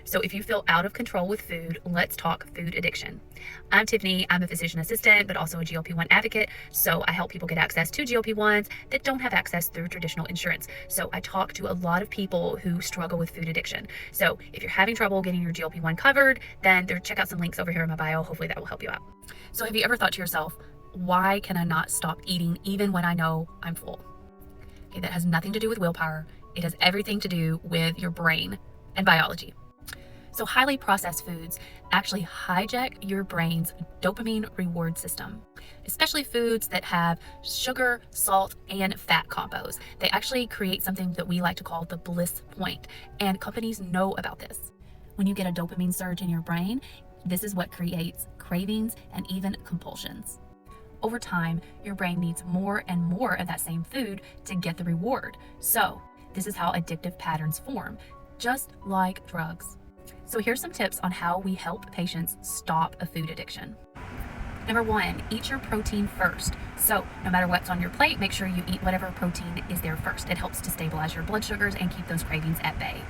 So if you feel out of control with food, let's talk food addiction. I'm Tiffany. I'm a physician assistant, but also a GLP-1 advocate. So I help people get access to GLP-1s that don't have access through traditional insurance. So I talk to a lot of people who struggle with food addiction. So if you're having trouble getting your GLP-1 covered, then check out some links over here in my bio. Hopefully that will help you out. So have you ever thought to yourself, why can I not stop eating even when I know I'm full? Okay, that has nothing to do with willpower. It has everything to do with your brain and biology. So highly processed foods actually hijack your brain's dopamine reward system, especially foods that have sugar, salt, and fat combos. They actually create something that we like to call the bliss point, and companies know about this. When you get a dopamine surge in your brain, this is what creates cravings and even compulsions. Over time, your brain needs more and more of that same food to get the reward. So this is how addictive patterns form, just like drugs. So here's some tips on how we help patients stop a food addiction. Number 1, eat your protein first. So no matter what's on your plate, make sure you eat whatever protein is there first. It helps to stabilize your blood sugars and keep those cravings at bay.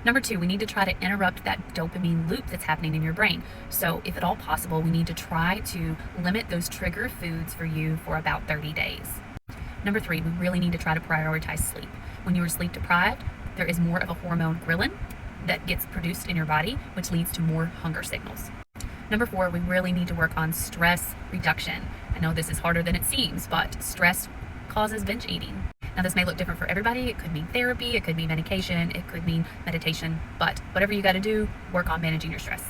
Number 2, we need to try to interrupt that dopamine loop that's happening in your brain. So if at all possible, we need to try to limit those trigger foods for you for about 30 days. Number 3, we really need to try to prioritize sleep. When you are sleep deprived, there is more of a hormone ghrelin that gets produced in your body, which leads to more hunger signals. Number 4, we really need to work on stress reduction. I know this is harder than it seems, but stress causes binge eating. Now this may look different for everybody. It could mean therapy, it could mean medication, it could mean meditation, but whatever you got to do, work on managing your stress.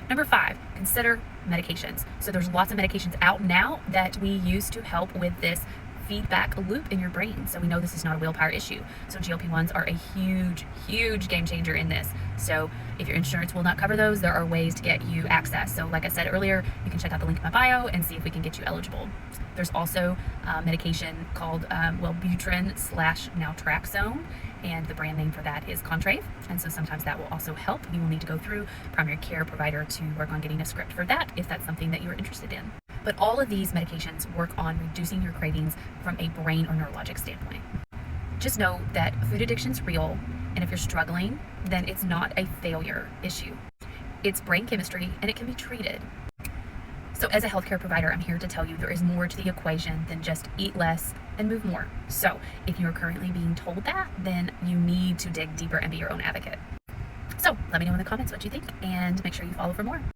Number 5, consider medications. So there's lots of medications out now that we use to help with this feedback loop in your brain. So we know this is not a willpower issue. So GLP-1s are a huge game changer in this. So if your insurance will not cover those, there are ways to get you access. So like I said earlier, you can check out the link in my bio and see if we can get you eligible. There's also medication called Wellbutrin/naltrexone, and the brand name for that is Contrave. And so sometimes that will also help. You will need to go through primary care provider to work on getting a script for that if that's something that you're interested in. But all of these medications work on reducing your cravings from a brain or neurologic standpoint. Just know that food addiction is real, and if you're struggling, then it's not a failure issue. It's brain chemistry, and it can be treated. So as a healthcare provider, I'm here to tell you there is more to the equation than just eat less and move more. So if you're currently being told that, then you need to dig deeper and be your own advocate. So let me know in the comments what you think, and make sure you follow for more.